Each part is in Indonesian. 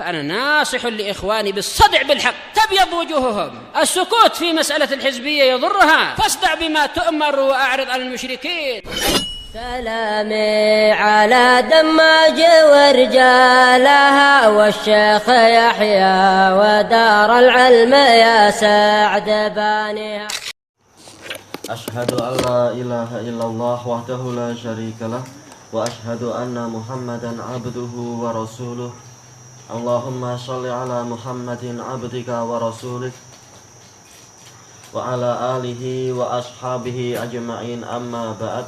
فأنا ناصح لإخواني بالصدع بالحق تبيض وجوههم. السكوت في مسألة الحزبية يضرها، فاصدع بما تؤمر وأعرض عن المشركين. سلامي على دماج ورجالها والشيخ يحيى ودار العلم يا سعد بانيها. أشهد أن لا إله إلا الله وحده لا شريك له وأشهد أن محمدا عبده ورسوله. اللهم صل على محمد عبدك ورسولك وعلى آله وأصحابه أجمعين أما بعد.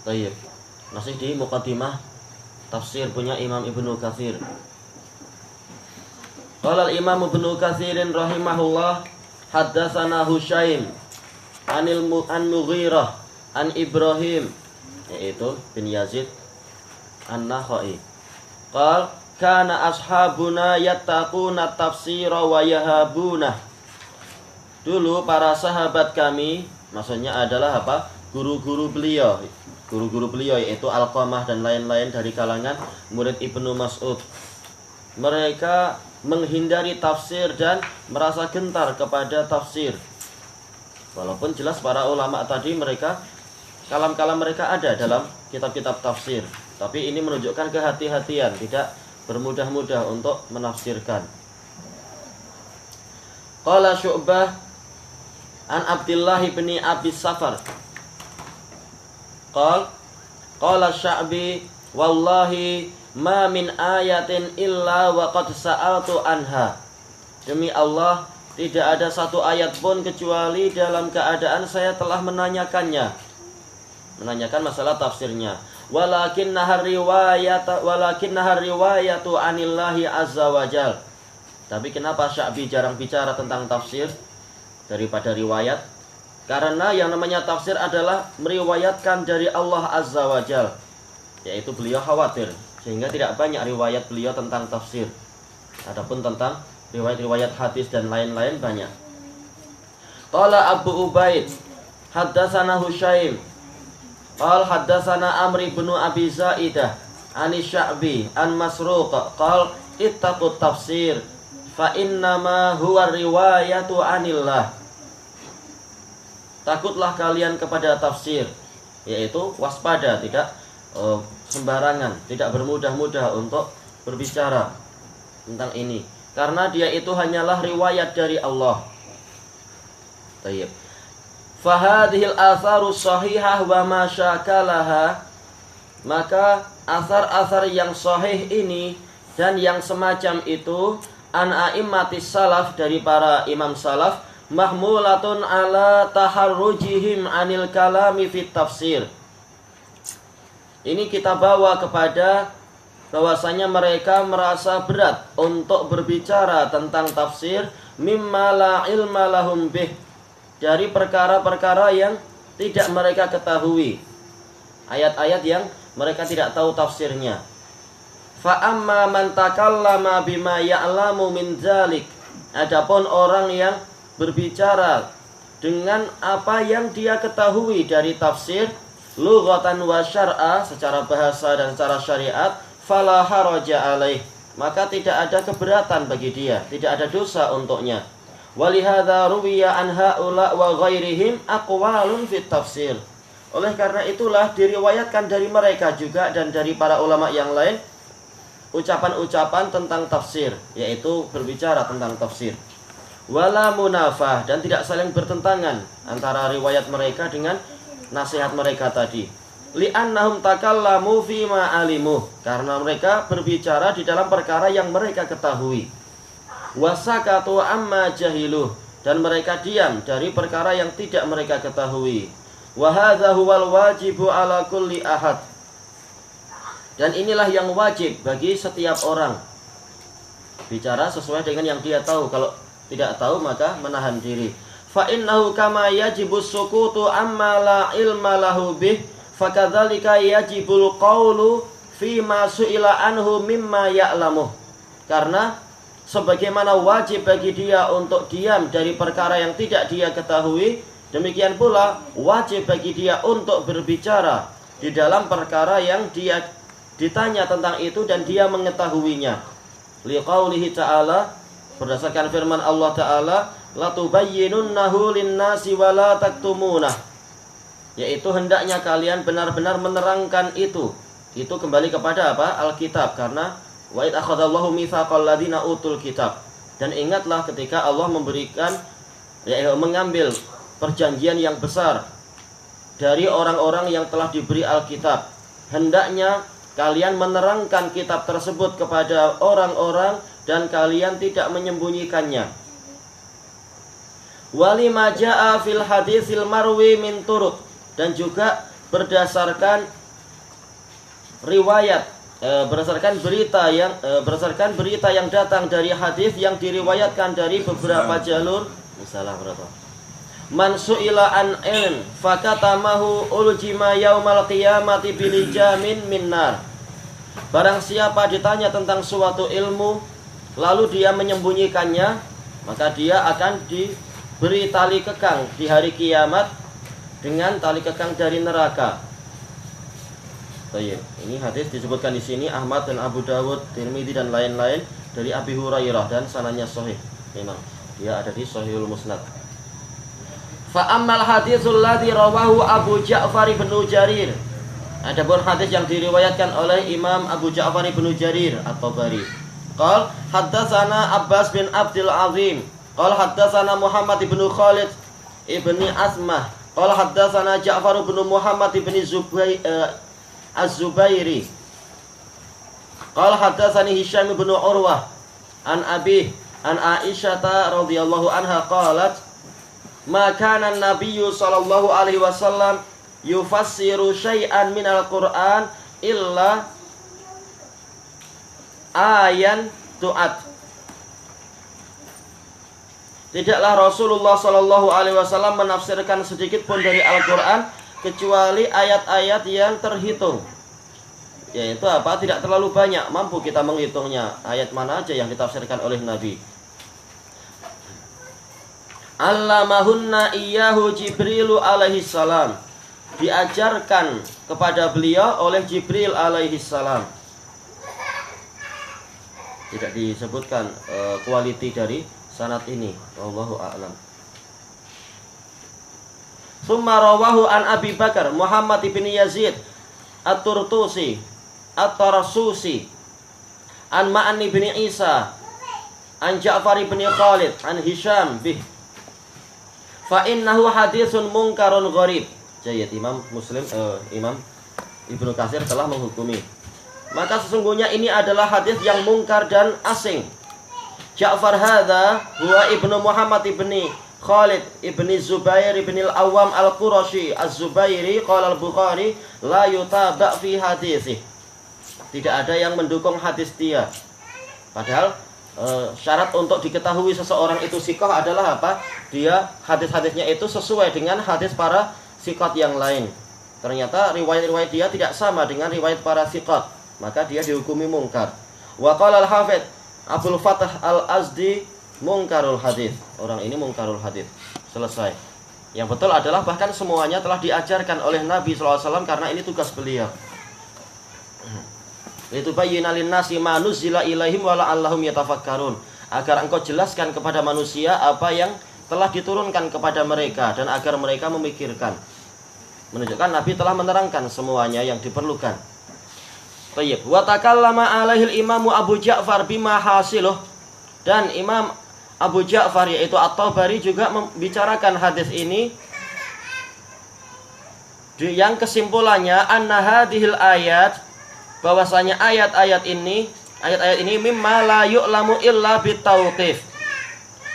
Baik, masih di muqaddimah tafsir punya Imam Ibnu Katsir. Qala al-Imam Ibnu Katsirin rahimahullah, haddatsana Husyaim an Mughirah an Ibrahim, yaitu bin Yazid an-Nakhai. Qal kana ashabuna yattaquna tafsira wa yahabuna. Dulu para sahabat kami, maksudnya adalah apa? Guru-guru beliau yaitu Alqamah dan lain-lain dari kalangan murid Ibnu Mas'ud. Mereka menghindari tafsir dan merasa gentar kepada tafsir. Walaupun jelas para ulama tadi mereka kalam-kalam mereka ada dalam kitab-kitab tafsir, tapi ini menunjukkan kehati-hatian, tidak bermudah-mudah untuk menafsirkan. Qala Syu'bah an Abdullah bin Abi Safar qala Sya'bi wallahi ma min ayatin illa wa qad sa'altu anha. Demi Allah, tidak ada satu ayat pun kecuali dalam keadaan saya telah menanyakan masalah tafsirnya. Walakinnaha riwayatu anillahi azza wajal. Tapi kenapa Sya'bi jarang bicara tentang tafsir daripada riwayat? Karena yang namanya tafsir adalah meriwayatkan dari Allah azza wajal, yaitu beliau khawatir sehingga tidak banyak riwayat beliau tentang tafsir. Adapun tentang riwayat-riwayat hadis dan lain-lain banyak. Qala Abu Ubaid haddatsana Husyaim qal haddatsana Amr bin Abi Zaidah an Sya'bi an Masruq qal ittaqut tafsir fa innama huwa riwayatu anillah. Takutlah kalian kepada tafsir, yaitu waspada, tidak sembarangan, tidak bermudah-mudah untuk berbicara tentang ini, karena dia itu hanyalah riwayat dari Allah. Tayyib. Fahadhil atharu sahihah wa ma syakalaha. Maka asar-asar yang sahih ini dan yang semacam itu an a'immatis salaf, dari para imam salaf, mahmulatun ala taharrujihim anil kalami fit tafsir. Ini kita bawa kepada bahwasanya mereka merasa berat untuk berbicara tentang tafsir mimma la ilma lahum bih, dari perkara-perkara yang tidak mereka ketahui, ayat-ayat yang mereka tidak tahu tafsirnya. Fa amma man takallama bima ya'lamu min dzalik. Adapun orang yang berbicara dengan apa yang dia ketahui dari tafsir, lughatan wa syar'a, secara bahasa dan secara syariat, fala haraja alaih, maka tidak ada keberatan bagi dia, tidak ada dosa untuknya. Walihadza ruwiya an haula wa ghairihim aqwalun fit tafsir. Oleh karena itulah diriwayatkan dari mereka juga dan dari para ulama yang lain ucapan-ucapan tentang tafsir, yaitu berbicara tentang tafsir. Wala munafah, dan tidak saling bertentangan antara riwayat mereka dengan nasihat mereka tadi. Li'annahum takallamu fima alimu, karena mereka berbicara di dalam perkara yang mereka ketahui. Wasakatu amma jahiluh, dan mereka diam dari perkara yang tidak mereka ketahui. Wa hadza huwal wajibu ala kulli ahad, dan inilah yang wajib bagi setiap orang, bicara sesuai dengan yang dia tahu. Kalau tidak tahu maka menahan diri. Fa innahu kama yajibus sukutu amma la ilma lahu bih, fakadzalika yajibul qawlu fi ma su'ila anhu mimma ya'lamuh. Karena sebagaimana wajib bagi dia untuk diam dari perkara yang tidak dia ketahui, demikian pula wajib bagi dia untuk berbicara di dalam perkara yang dia ditanya tentang itu dan dia mengetahuinya. Liqaulihi ta'ala, berdasarkan firman Allah Ta'ala, latubayyinunnahu linnasi wa la taktumunah, yaitu hendaknya kalian benar-benar menerangkan itu. Itu kembali kepada apa? Alkitab, karena wa id akhadallahu mitsaqal ladzina utul kitab. Dan ingatlah ketika Allah memberikan, mengambil perjanjian yang besar dari orang-orang yang telah diberi Alkitab. Hendaknya kalian menerangkan kitab tersebut kepada orang-orang dan kalian tidak menyembunyikannya. Walima jaa fil hadisil marwi min turuk, dan juga berdasarkan riwayat, berdasarkan berita yang datang dari hadis yang diriwayatkan dari beberapa jalur. Misalnya berapa? Man su'ila an ilm fakatamahu uljima yaumal qiyamati bilijamin min nar. Barang siapa ditanya tentang suatu ilmu lalu dia menyembunyikannya, maka dia akan diberi tali kekang di hari kiamat dengan tali kekang dari neraka. Baik, ini hadis disebutkan di sini Ahmad dan Abu Dawud, Tirmidzi dan lain-lain dari Abi Hurairah dan sanadnya sahih. Memang dia ada di Sahihul Musnad. Fa ammal haditsul ladzi rawahu Abu Ja'far bin Jarir. Adapun hadis yang diriwayatkan oleh Imam Abu Ja'far bin Jarir At-Tabari. Qal haddatsana Abbas bin Abdul Azim. Qal haddatsana Muhammad bin Khalid ibni Asmah. Qal haddatsana Ja'far bin Muhammad bin Az-Zubairi. Qal haddatsani Hisham bin Urwah an Abi an Aisyah radhiyallahu anha qalat ma kana an-nabiyyu sallallahu alaihi wasallam yufassiru syai'an minal Qur'an illa ayan tu'at. Tidaklah Rasulullah sallallahu alaihi wasallam menafsirkan sedikit pun dari Al-Qur'an kecuali ayat-ayat yang terhitung. Yaitu apa? Tidak terlalu banyak, mampu kita menghitungnya. Ayat mana aja yang ditafsirkan oleh Nabi. Allamahunna iyyahu Jibrilu alaihi salam. Diajarkan kepada beliau oleh Jibril alaihi salam. Tidak disebutkan kualiti dari sanad ini. Wallahu a'lam. Summa rawahu an Abi Bakar Muhammad bin Yazid At-Turtusi At-Tarasusi an Ma'an bin Isa an Ja'far bin Khalid an Hisham bih fa innahu haditsun munkarun gharib. Jayyid, Imam Muslim, Imam Ibnu Katsir telah menghukumi. Maka sesungguhnya ini adalah hadis yang mungkar dan asing. Ja'far hadza huwa ibnu Muhammad ibni Khalid ibni Zubair ibni al-Awwam al-Qurashi az-Zubairi. Qala al-Bukhari la yutaba fi hadisih. Tidak ada yang mendukung hadis dia. Padahal syarat untuk diketahui seseorang itu siqah adalah apa? Dia hadis-hadisnya itu sesuai dengan hadis para siqat yang lain. Ternyata riwayat-riwayat dia tidak sama dengan riwayat para siqat, maka dia dihukumi mungkar. Wa qala al-Hafidz Abdul Fattah al-Azdi mungkarul hadis. Orang ini mungkarul hadis. Selesai. Yang betul adalah bahkan semuanya telah diajarkan oleh Nabi SAW karena ini tugas beliau. Litubayyina lin-nasi ma nuzila ilaihim wa la'allahum yatafakkarun. Agar engkau jelaskan kepada manusia apa yang telah diturunkan kepada mereka dan agar mereka memikirkan. Menunjukkan Nabi telah menerangkan semuanya yang diperlukan. Baik, wa takallama alaihil imamu Abu Ja'far bima hasiluh. Dan Imam Abu Ja'far yaitu At-Tabari juga membicarakan hadis ini yang kesimpulannya anna hadhil ayat, bahwasanya ayat-ayat ini mimma la yu'lamu illa bitauqif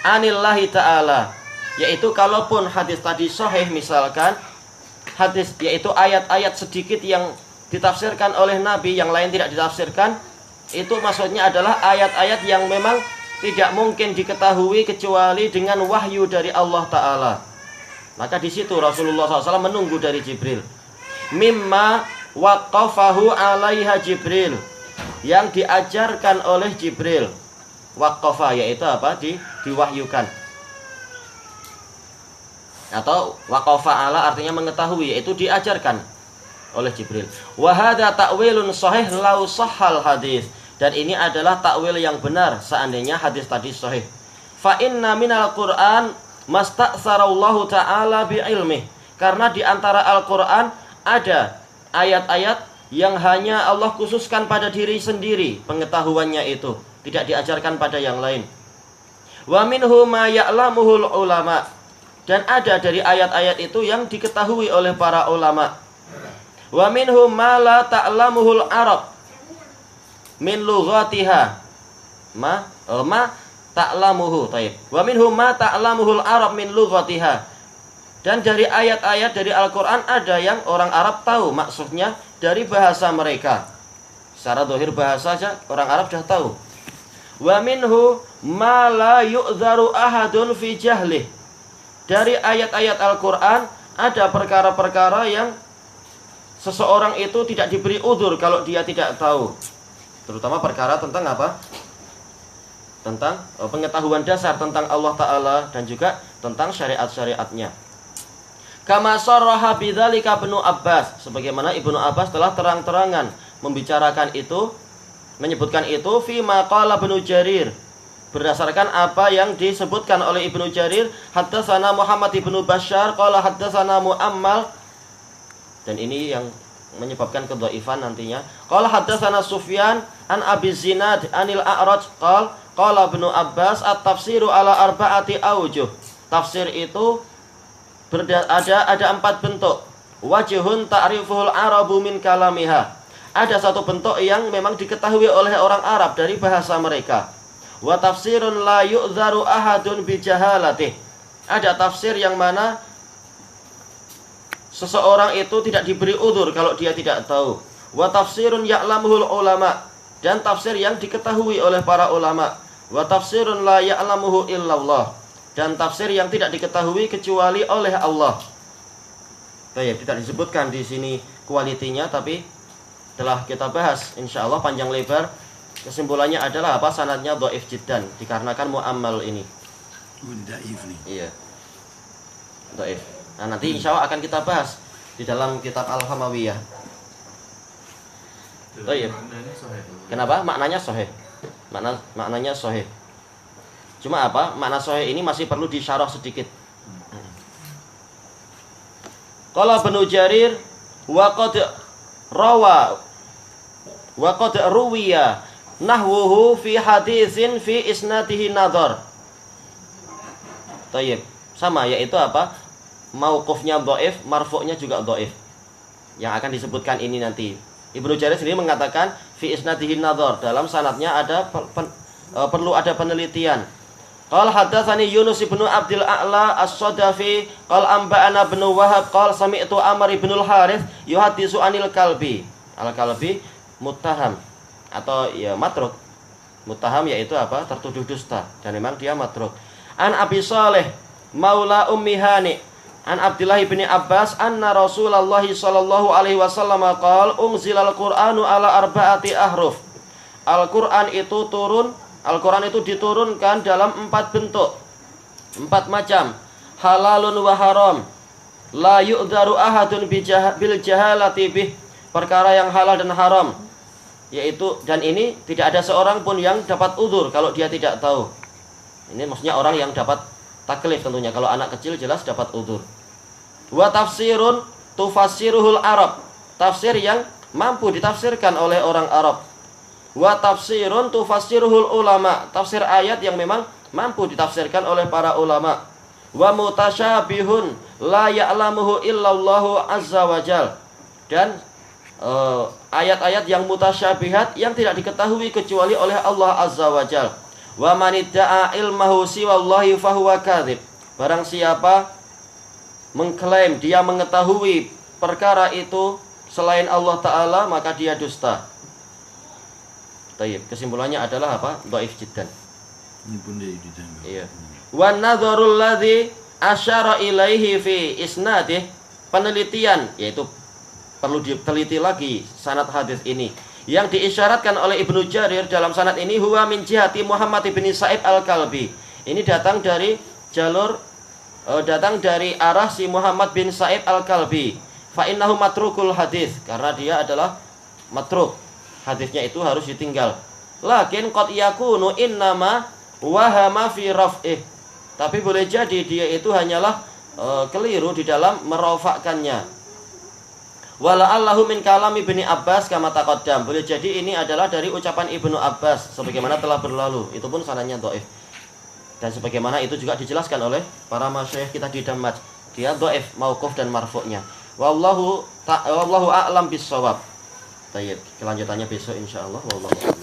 anillahi ta'ala. Yaitu kalaupun hadis tadi sahih, misalkan hadis yaitu ayat-ayat sedikit yang ditafsirkan oleh Nabi, yang lain tidak ditafsirkan, itu maksudnya adalah ayat-ayat yang memang tidak mungkin diketahui kecuali dengan wahyu dari Allah Ta'ala. Maka di situ Rasulullah SAW menunggu dari Jibril. Mimma waqafahu alaiha Jibril, yang diajarkan oleh Jibril. Waqafa yaitu apa? Diwahyukan. Atau waqafa ala artinya mengetahui, yaitu diajarkan. oleh Jibril. Wa hadza ta'wilun shahih law sahhal hadis. Dan ini adalah takwil yang benar seandainya hadis tadi sahih. Fa inna minal Qur'an masta'sarallahu ta'ala bi ilmih. Karena di antara Al-Qur'an ada ayat-ayat yang hanya Allah khususkan pada diri sendiri pengetahuannya itu, tidak diajarkan pada yang lain. Wa minhu ma ya'lamuhul ulama. Dan ada dari ayat-ayat itu yang diketahui oleh para ulama. Wa minhum ma la ta'lamuhul Arab min lughatiha ma ta'lamuhu. Taib. Wa minhum ma ta'lamuhul Arab min lughatiha. Dan dari ayat-ayat dari Al-Qur'an ada yang orang Arab tahu maksudnya dari bahasa mereka. Secara zahir bahasa saja orang Arab sudah tahu. Wa minhu ma la yu'dzaru ahadun fi jahlih. Dari ayat-ayat Al-Qur'an ada perkara-perkara yang seseorang itu tidak diberi udzur kalau dia tidak tahu. Terutama perkara tentang apa? Tentang pengetahuan dasar tentang Allah Ta'ala dan juga tentang syariat-syariatnya. Kama sarraha bidzalika Ibnu Abbas. Sebagaimana Ibnu Abbas telah terang-terangan membicarakan itu, menyebutkan itu fi ma qala Ibnu Jarir. Berdasarkan apa yang disebutkan oleh Ibnu Jarir, haddatsana Muhammad ibnu Bashar qala haddatsana Muammal. Dan ini yang menyebabkan kedhaifan nantinya. Qala haddatsana Sufyan an Abi Zinad anil A'raj qala Ibnu Abbas at-tafsiru ala arba'ati aujuh. Tafsir itu ada 4 bentuk. Wajhun ta'rifuhul arabu min kalamiha. Ada satu bentuk yang memang diketahui oleh orang Arab dari bahasa mereka. Wa tafsirun la yu'dzaru ahadun bi jahalatih. Ada tafsir yang mana seseorang itu tidak diberi udzur kalau dia tidak tahu. Wa tafsirun ya'lamuhul ulama. Dan tafsir yang diketahui oleh para ulama. Wa tafsirun la ya'lamuhu illallah. Dan tafsir yang tidak diketahui kecuali oleh Allah. Baik, tidak disebutkan di sini kualitinya, tapi telah kita bahas insyaallah panjang lebar. Kesimpulannya adalah apa? Sanadnya dhaif jiddan dikarenakan muammal ini. Dhaif nih. Iya. Dhaif. Nah, nanti insyaallah akan kita bahas di dalam kitab Al-Hamawiyah. Dhaif. Kenapa? Maknanya sahih. Maknanya sahih. Cuma apa? Makna sahih ini masih perlu disyarah sedikit. Qala Ibnu Jarir wa qad ruwiya nahwuhu fi hadisin fi isnadihi nadhar. Tayyib. Sama, yaitu apa? Mauqufnya dhaif, marfu'nya juga dhaif. Yang akan disebutkan ini nanti. Ibnu Jarir sendiri mengatakan fi isnadihi nadhar, dalam sanadnya ada perlu ada penelitian. Qala haddatsani Yunus ibnu Abdul A'la As-Sadafi qala anba'ana Ibnu Wahab qala sami'tu Amr ibn al-Harits yuhaddisu anil Kalbi. Al-Kalbi muttaham atau ya matruk. Muttaham yaitu apa? Tertuduh dusta, dan memang dia matruk. An Abi Shalih maula Ummi Hani an Abdullah bin Abbas anna Rasulullah sallallahu alaihi wasallam qala unzilal Qur'anu ala arba'ati ahruf. Al-Qur'an itu diturunkan dalam 4 bentuk, 4 macam. Halalun wa haram, la yu'dzaru ahadun bil jahalati bih. Perkara yang halal dan haram, yaitu, dan ini tidak ada seorang pun yang dapat udzur kalau dia tidak tahu. Ini maksudnya orang yang dapat taklif tentunya. Kalau anak kecil jelas dapat udzur. Wa tafsirun tufassiruhul Arab. Tafsir yang mampu ditafsirkan oleh orang Arab. Wa tafsirun tufassiruhul ulama. Tafsir ayat yang memang mampu ditafsirkan oleh para ulama. Wa mutasyabihun la ya'lamuhu illallahu azza wajal. Dan ayat-ayat yang mutasyabihat yang tidak diketahui kecuali oleh Allah azza wajal. Wa manidda'a ilmahu siwallahi fahuwa kadzib. Barang siapa mengklaim dia mengetahui perkara itu selain Allah Ta'ala, maka dia dusta. Tayyib. Kesimpulannya adalah apa? Dhaif jiddan. Ini pun dia ditambah. Iya. Wan nadharul ladzi asyara ilaihi fi isnadih. Penelitian, yaitu perlu diteliti lagi sanad hadis ini. Yang diisyaratkan oleh Ibnu Jarir dalam sanad ini huwa min jihati Muhammad bin Sa'id al-Kalbi. Ini datang dari jalur datang dari arah si Muhammad bin Sa'id al-Kalbi. Fa innahu matrukul hadis, karena dia adalah matruk. Hadisnya itu harus ditinggal. Lakin qad yakunu innama wahama fi raf'ih. Tapi boleh jadi dia itu hanyalah keliru di dalam merofakkannya. Wala'allahu min kalam Ibnu Abbas kama taqaddam. Boleh jadi ini adalah dari ucapan Ibnu Abbas sebagaimana telah berlalu. Itu pun sanadnya dhaif. Dan sebagaimana itu juga dijelaskan oleh para masyayikh kita di Dammaj. Dia dhaif mauquf dan marfu'nya. Wallahu a'lam bis-shawab. Baik, kelanjutannya besok insyaallah. Wallahu